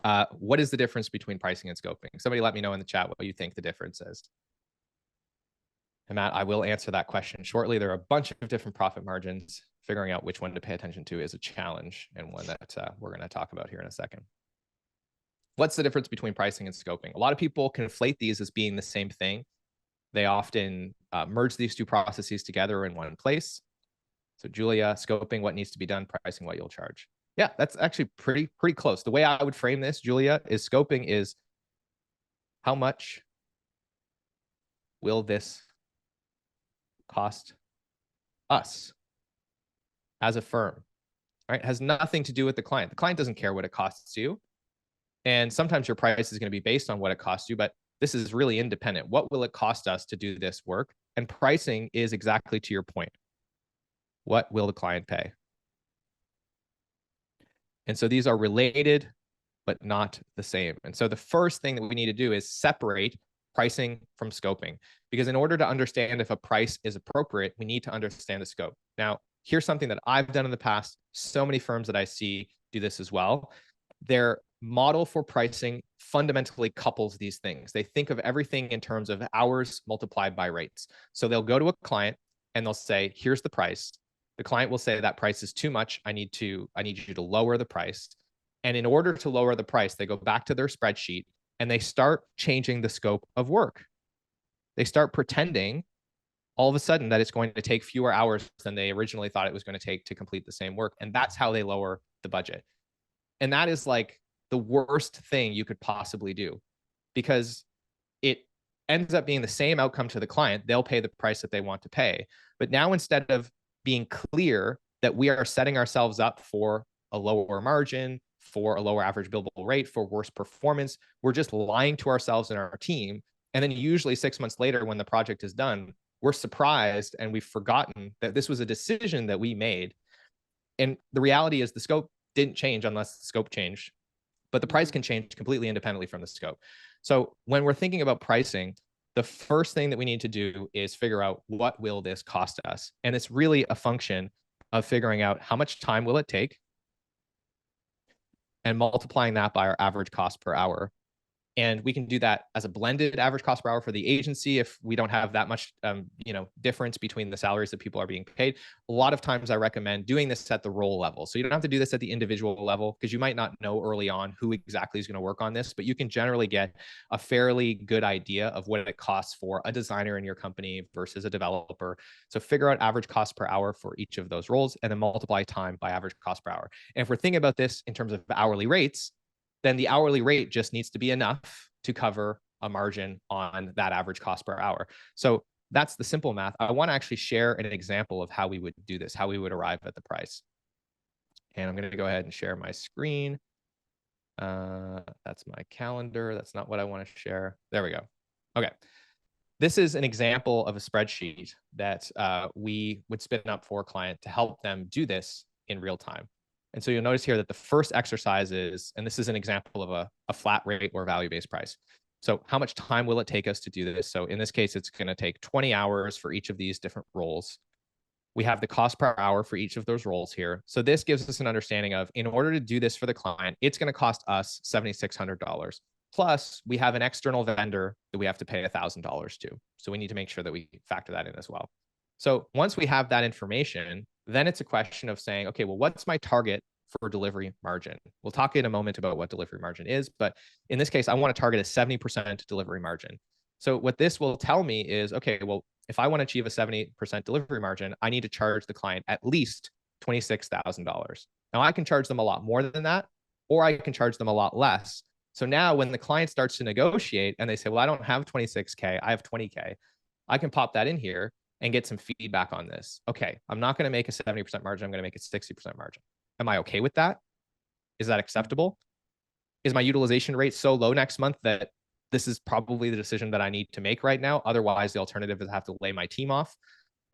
What is the difference between pricing and scoping? Somebody let me know in the chat what you think the difference is. And Matt, I will answer that question shortly. There are a bunch of different profit margins. Figuring out which one to pay attention to is a challenge, and one that we're going to talk about here in a second. What's the difference between pricing and scoping? A lot of people conflate these as being the same thing. They often merge these two processes together in one place. So Julia, scoping what needs to be done, pricing what you'll charge. Yeah, that's actually pretty close. The way I would frame this, Julia, is scoping is how much will this cost us as a firm, right? It has nothing to do with the client. The client doesn't care what it costs you. And sometimes your price is going to be based on what it costs you, but this is really independent. What will it cost us to do this work? And pricing is exactly to your point. What will the client pay? And so these are related, but not the same. And so the first thing that we need to do is separate pricing from scoping, because in order to understand if a price is appropriate, we need to understand the scope. Now, here's something that I've done in the past. So many firms that I see do this as well. Their model for pricing fundamentally couples these things. They think of everything in terms of hours multiplied by rates. So they'll go to a client and they'll say, here's the price. The client will say that price is too much. I need you to lower the price. And in order to lower the price, they go back to their spreadsheet and they start changing the scope of work. They start pretending all of a sudden that it's going to take fewer hours than they originally thought it was going to take to complete the same work. And that's how they lower the budget. And that is like the worst thing you could possibly do, because it ends up being the same outcome to the client. They'll pay the price that they want to pay. But now, instead of being clear that we are setting ourselves up for a lower margin, for a lower average billable rate, for worse performance, we're just lying to ourselves and our team. And then usually 6 months later, when the project is done, we're surprised and we've forgotten that this was a decision that we made. And the reality is the scope didn't change unless the scope changed, but the price can change completely independently from the scope. So when we're thinking about pricing, the first thing that we need to do is figure out, what will this cost us? And it's really a function of figuring out how much time will it take and multiplying that by our average cost per hour. And we can do that as a blended average cost per hour for the agency if we don't have that much difference between the salaries that people are being paid. A lot of times I recommend doing this at the role level. So you don't have to do this at the individual level, because you might not know early on who exactly is going to work on this, but you can generally get a fairly good idea of what it costs for a designer in your company versus a developer. So figure out average cost per hour for each of those roles and then multiply time by average cost per hour. And if we're thinking about this in terms of hourly rates, then the hourly rate just needs to be enough to cover a margin on that average cost per hour. So that's the simple math. I want to actually share an example of how we would do this, how we would arrive at the price. And I'm going to go ahead and share my screen. That's my calendar. That's not what I want to share. There we go. Okay. This is an example of a spreadsheet that we would spin up for a client to help them do this in real time. And so you'll notice here that the first exercise is, and this is an example of a flat rate or value-based price. So how much time will it take us to do this? So in this case, it's going to take 20 hours for each of these different roles. We have the cost per hour for each of those roles here. So this gives us an understanding of, in order to do this for the client, it's going to cost us $7,600. Plus, we have an external vendor that we have to pay $1,000 to. So we need to make sure that we factor that in as well. So once we have that information, then it's a question of saying, okay, well, what's my target for delivery margin? We'll talk in a moment about what delivery margin is, but in this case, I want to target a 70% delivery margin. So what this will tell me is, okay, well, if I want to achieve a 70% delivery margin, I need to charge the client at least $26,000. Now I can charge them a lot more than that, or I can charge them a lot less. So now when the client starts to negotiate and they say, well, I don't have 26K, I have 20K, I can pop that in here and get some feedback on this. Okay, I'm not going to make a 70% margin. I'm going to make a 60% margin. Am I okay with that? Is that acceptable? Is my utilization rate so low next month that this is probably the decision that I need to make right now? Otherwise, the alternative is I have to lay my team off,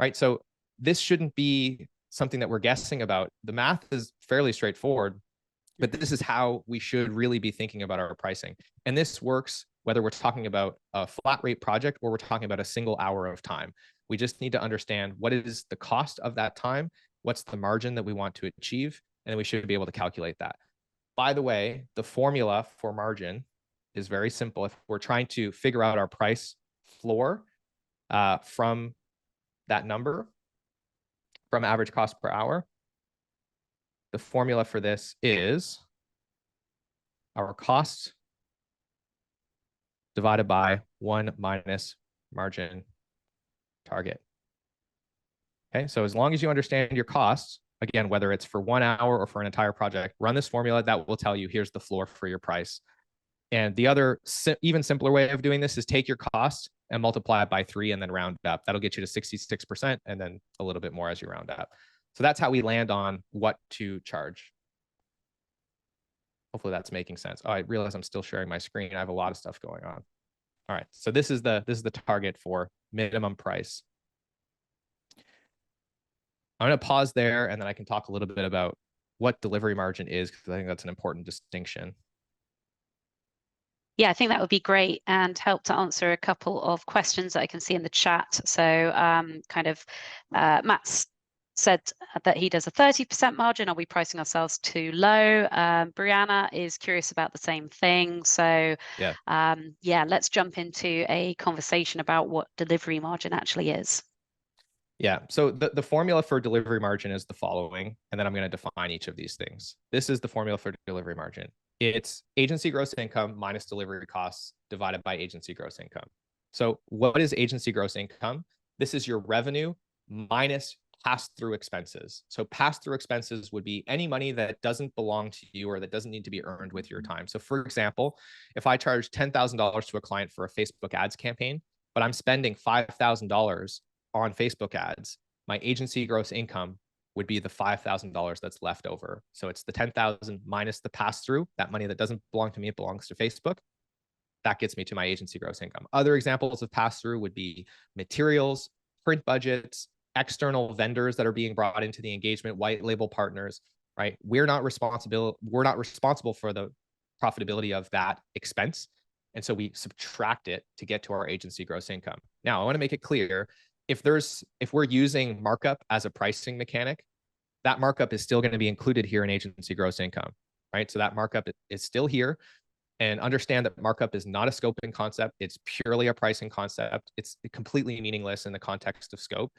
right? So this shouldn't be something that we're guessing about. The math is fairly straightforward, but this is how we should really be thinking about our pricing. And this works whether we're talking about a flat rate project or we're talking about a single hour of time. We just need to understand what is the cost of that time, what's the margin that we want to achieve, and we should be able to calculate that. By the way, the formula for margin is very simple. If we're trying to figure out our price floor from that number, from average cost per hour, the formula for this is our cost divided by 1 minus margin target. Okay, so as long as you understand your costs, again, whether it's for 1 hour or for an entire project, run this formula that will tell you here's the floor for your price. And the other even simpler way of doing this is take your cost and multiply it by 3 and then round up. That'll get you to 66% and then a little bit more as you round up. So that's how we land on what to charge. Hopefully that's making sense. Oh, I realize I'm still sharing my screen. I have a lot of stuff going on. All right, so this is the target for minimum price. I'm going to pause there, and then I can talk a little bit about what delivery margin is, because I think that's an important distinction. Yeah, I think that would be great and help to answer a couple of questions that I can see in the chat. So Matt's said that he does a 30% margin. Are we pricing ourselves too low? Brianna is curious about the same thing. So yeah, let's jump into a conversation about what delivery margin actually is. Yeah, so the formula for delivery margin is the following, and then I'm going to define each of these things. This is the formula for delivery margin. It's agency gross income minus delivery costs divided by agency gross income. So what is agency gross income? This is your revenue minus pass-through expenses. So pass-through expenses would be any money that doesn't belong to you or that doesn't need to be earned with your time. So for example, if I charge $10,000 to a client for a Facebook ads campaign, but I'm spending $5,000 on Facebook ads, my agency gross income would be the $5,000 that's left over. So it's the 10,000 minus the pass-through, that money that doesn't belong to me, it belongs to Facebook. That gets me to my agency gross income. Other examples of pass-through would be materials, print budgets, external vendors that are being brought into the engagement, white label partners, right? We're not responsible for the profitability of that expense. And so we subtract it to get to our agency gross income. Now, I want to make it clear, if we're using markup as a pricing mechanic, that markup is still going to be included here in agency gross income, right? So that markup is still here. And understand that markup is not a scoping concept. It's purely a pricing concept. It's completely meaningless in the context of scope.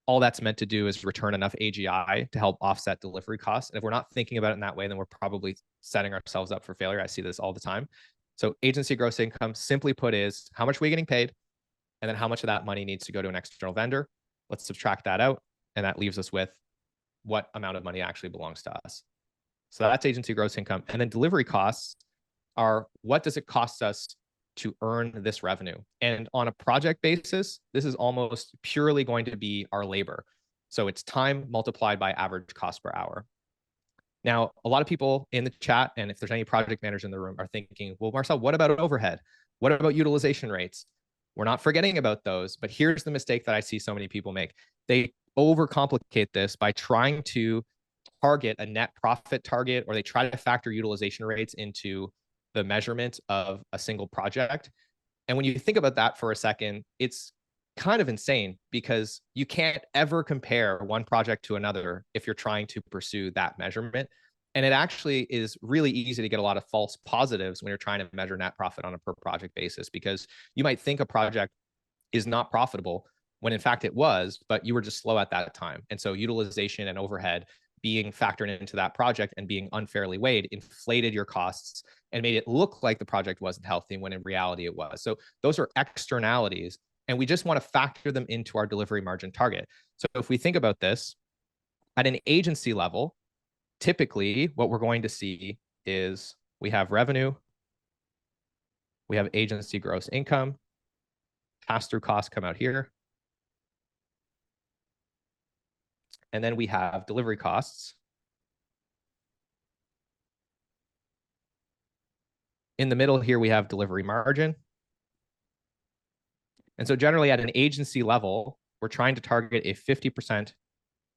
All that's meant to do is return enough AGI to help offset delivery costs. And if we're not thinking about it in that way, then we're probably setting ourselves up for failure. I see this all the time. So agency gross income, simply put, is how much are we getting paid? And then how much of that money needs to go to an external vendor? Let's subtract that out. And that leaves us with what amount of money actually belongs to us. So that's agency gross income. And then delivery costs are, what does it cost us to earn this revenue? And on a project basis, this is almost purely going to be our labor. So it's time multiplied by average cost per hour. Now, a lot of people in the chat, and if there's any project managers in the room, are thinking, well, Marcel, what about overhead? What about utilization rates? We're not forgetting about those, but here's the mistake that I see so many people make. They overcomplicate this by trying to target a net profit target, or they try to factor utilization rates into the measurement of a single project. And when you think about that for a second, it's kind of insane, because you can't ever compare one project to another if you're trying to pursue that measurement. And it actually is really easy to get a lot of false positives when you're trying to measure net profit on a per project basis, because you might think a project is not profitable when in fact it was, but you were just slow at that time. And so utilization and overhead being factored into that project and being unfairly weighed inflated your costs and made it look like the project wasn't healthy when in reality it was. So those are externalities, and we just want to factor them into our delivery margin target. So if we think about this at an agency level, typically what we're going to see is we have revenue, we have agency gross income, pass-through costs come out here, and then we have delivery costs. In the middle here, we have delivery margin. And so generally at an agency level, we're trying to target a 50%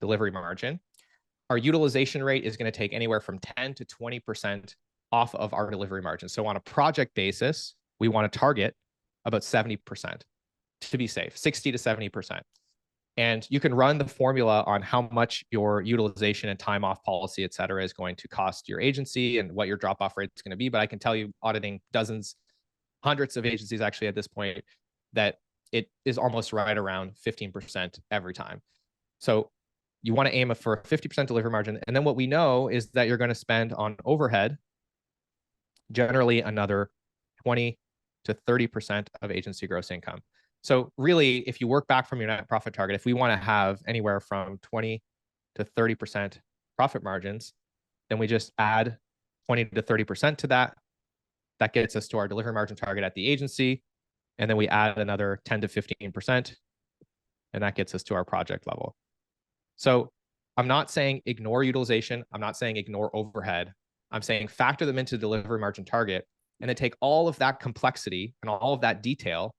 delivery margin. Our utilization rate is going to take anywhere from 10 to 20% off of our delivery margin. So on a project basis, we want to target about 70% to be safe, 60 to 70%. And you can run the formula on how much your utilization and time off policy, et cetera, is going to cost your agency and what your drop off rate is going to be. But I can tell you, auditing dozens, hundreds of agencies actually at this point, that it is almost right around 15% every time. So you want to aim for a 50% delivery margin. And then what we know is that you're going to spend on overhead generally another 20 to 30% of agency gross income. So really, if you work back from your net profit target, if we want to have anywhere from 20 to 30% profit margins, then we just add 20 to 30% to that. That gets us to our delivery margin target at the agency. And then we add another 10 to 15%, and that gets us to our project level. So I'm not saying ignore utilization. I'm not saying ignore overhead. I'm saying factor them into the delivery margin target, and then take all of that complexity and all of that detail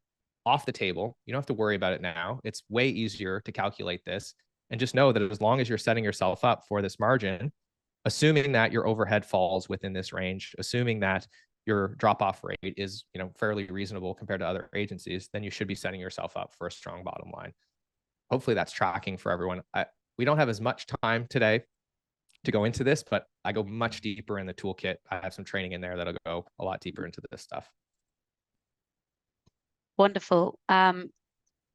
off the table. You don't have to worry about it now. It's way easier to calculate this. And just know that as long as you're setting yourself up for this margin, assuming that your overhead falls within this range, assuming that your drop-off rate is, fairly reasonable compared to other agencies, then you should be setting yourself up for a strong bottom line. Hopefully that's tracking for everyone. We don't have as much time today to go into this, but I go much deeper in the toolkit. I have some training in there that'll go a lot deeper into this stuff. Wonderful.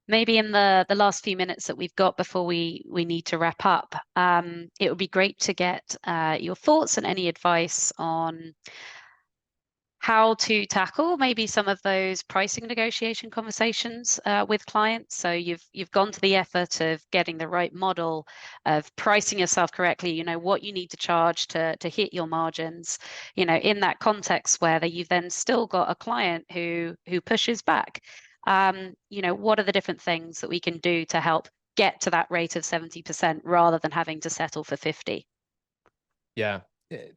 Maybe in the last few minutes that we've got before we need to wrap up, it would be great to get your thoughts and any advice on how to tackle maybe some of those pricing negotiation conversations with clients. So you've gone to the effort of getting the right model, of pricing yourself correctly, what you need to charge to hit your margins, in that context where you've then still got a client who pushes back. What are the different things that we can do to help get to that rate of 70% rather than having to settle for 50? Yeah.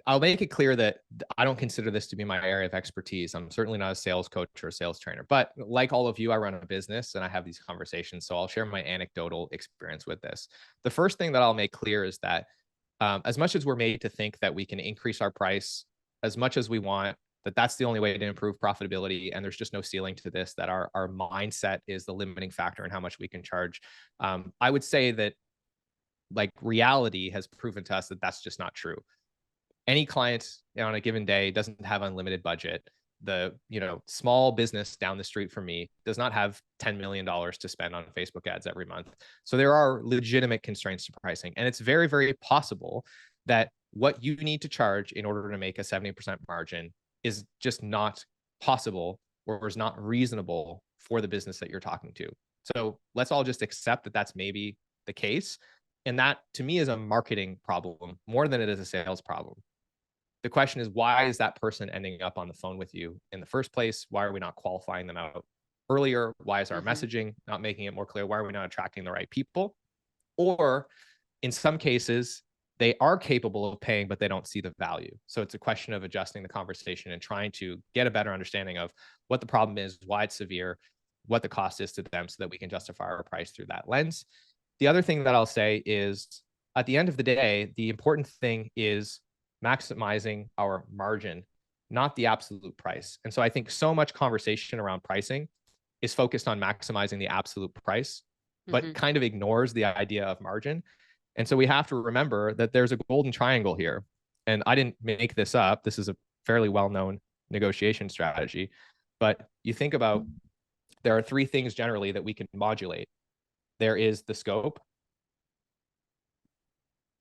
I'll make it clear that I don't consider this to be my area of expertise. I'm certainly not a sales coach or a sales trainer, but like all of you, I run a business and I have these conversations. So I'll share my anecdotal experience with this. The first thing that I'll make clear is that as much as we're made to think that we can increase our price as much as we want, that's the only way to improve profitability, and there's just no ceiling to this, that our mindset is the limiting factor in how much we can charge. I would say that reality has proven to us that that's just not true. Any client on a given day doesn't have unlimited budget. The small business down the street from me does not have $10 million to spend on Facebook ads every month. So there are legitimate constraints to pricing. And it's very, very possible that what you need to charge in order to make a 70% margin is just not possible or is not reasonable for the business that you're talking to. So let's all just accept that that's maybe the case. And that to me is a marketing problem more than it is a sales problem. The question is, why is that person ending up on the phone with you in the first place? Why are we not qualifying them out earlier? Why is our messaging not making it more clear? Why are we not attracting the right people? Or in some cases, they are capable of paying, but they don't see the value. So it's a question of adjusting the conversation and trying to get a better understanding of what the problem is, why it's severe, what the cost is to them, so that we can justify our price through that lens. The other thing that I'll say is, at the end of the day, the important thing is maximizing our margin, not the absolute price. And so I think so much conversation around pricing is focused on maximizing the absolute price, but kind of ignores the idea of margin. And so we have to remember that there's a golden triangle here. And I didn't make this up. This is a fairly well-known negotiation strategy. But you think about, there are three things generally that we can modulate. There is the scope,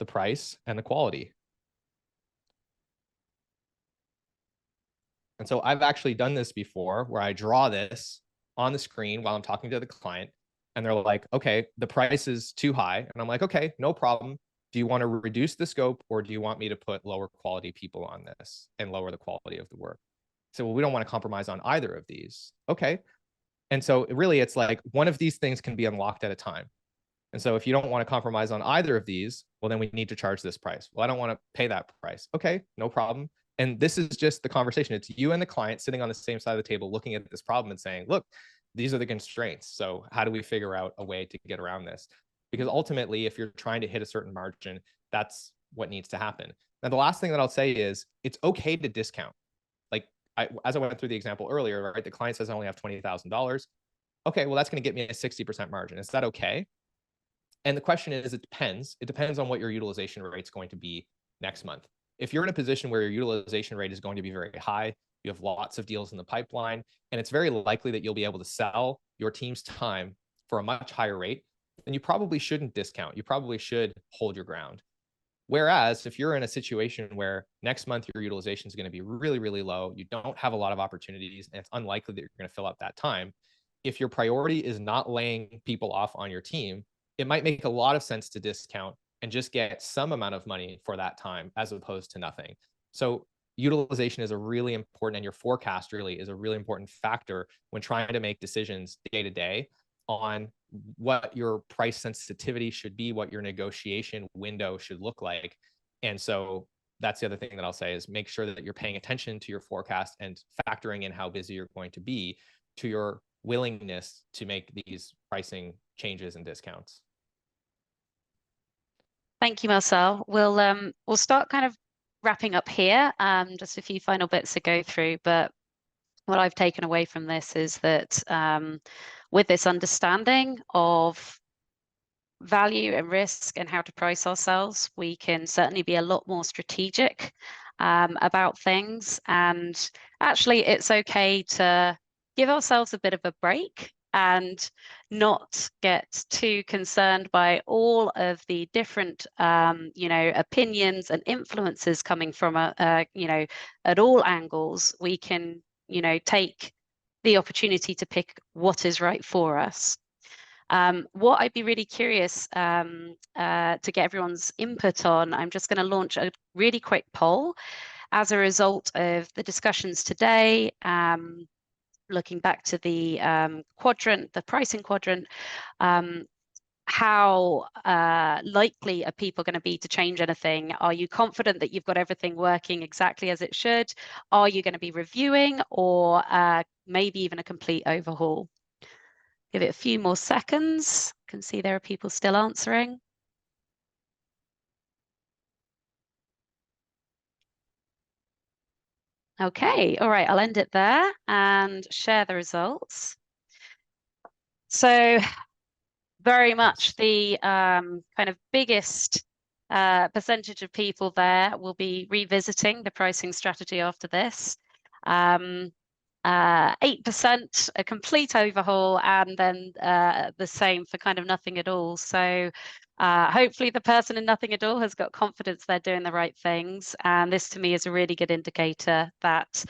the price, and the quality. And so I've actually done this before, where I draw this on the screen while I'm talking to the client, and they're like, okay, the price is too high. And I'm like, okay, no problem. Do you want to reduce the scope, or do you want me to put lower quality people on this and lower the quality of the work? So, well, we don't want to compromise on either of these. Okay. And so really it's like one of these things can be unlocked at a time. And so if you don't want to compromise on either of these, well, then we need to charge this price. Well, I don't want to pay that price. Okay, no problem. And this is just the conversation. It's you and the client sitting on the same side of the table, looking at this problem and saying, look, these are the constraints. So how do we figure out a way to get around this? Because ultimately, if you're trying to hit a certain margin, that's what needs to happen. Now, the last thing that I'll say is it's okay to discount. Like as I went through the example earlier, right? The client says I only have $20,000. Okay, well, that's going to get me a 60% margin. Is that okay? And the question is, it depends. It depends on what your utilization rate is going to be next month. If you're in a position where your utilization rate is going to be very high, you have lots of deals in the pipeline, and it's very likely that you'll be able to sell your team's time for a much higher rate, then you probably shouldn't discount. You probably should hold your ground. Whereas if you're in a situation where next month your utilization is going to be really, really low, you don't have a lot of opportunities, and it's unlikely that you're going to fill up that time. If your priority is not laying people off on your team, it might make a lot of sense to discount and just get some amount of money for that time as opposed to nothing. So utilization is a really important, and your forecast really is a really important factor when trying to make decisions day to day on what your price sensitivity should be, what your negotiation window should look like. And so that's the other thing that I'll say is make sure that you're paying attention to your forecast and factoring in how busy you're going to be to your willingness to make these pricing changes and discounts. Thank you, Marcel. We'll start kind of wrapping up here. Just a few final bits to go through, but what I've taken away from this is that with this understanding of value and risk and how to price ourselves, we can certainly be a lot more strategic about things. And actually, it's okay to give ourselves a bit of a break and not get too concerned by all of the different, opinions and influences coming from, at all angles. We can, take the opportunity to pick what is right for us. What I'd be really curious to get everyone's input on, I'm just going to launch a really quick poll as a result of the discussions today. Looking back to the quadrant, the pricing quadrant, how likely are people going to be to change anything? Are you confident that you've got everything working exactly as it should? Are you going to be reviewing, or maybe even a complete overhaul? Give it a few more seconds. I can see there are people still answering. Okay, all right, I'll end it there and share the results. So very much the kind of biggest percentage of people there will be revisiting the pricing strategy after this. 8% a complete overhaul, and then the same for kind of nothing at all. So hopefully the person in nothing at all has got confidence they're doing the right things. And this to me is a really good indicator that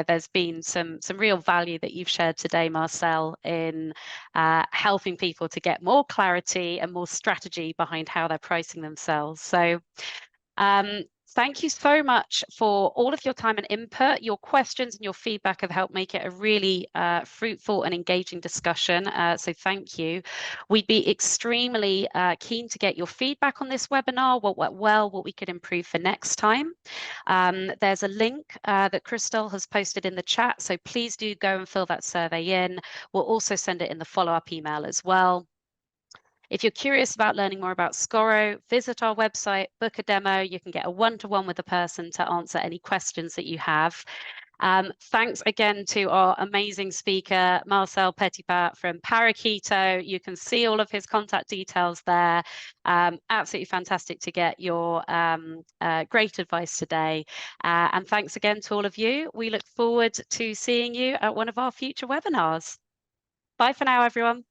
there's been some real value that you've shared today, Marcel, in helping people to get more clarity and more strategy behind how they're pricing themselves. So thank you so much for all of your time and input. Your questions and your feedback have helped make it a really fruitful and engaging discussion. So thank you. We'd be extremely keen to get your feedback on this webinar, what went well, what we could improve for next time. There's a link that Christelle has posted in the chat, so please do go and fill that survey in. We'll also send it in the follow-up email as well. If you're curious about learning more about Scoro, visit our website, book a demo. You can get a one-to-one with a person to answer any questions that you have. Thanks again to our amazing speaker, Marcel Petipat from Parakeeto. You can see all of his contact details there. Absolutely fantastic to get your great advice today. And thanks again to all of you. We look forward to seeing you at one of our future webinars. Bye for now, everyone.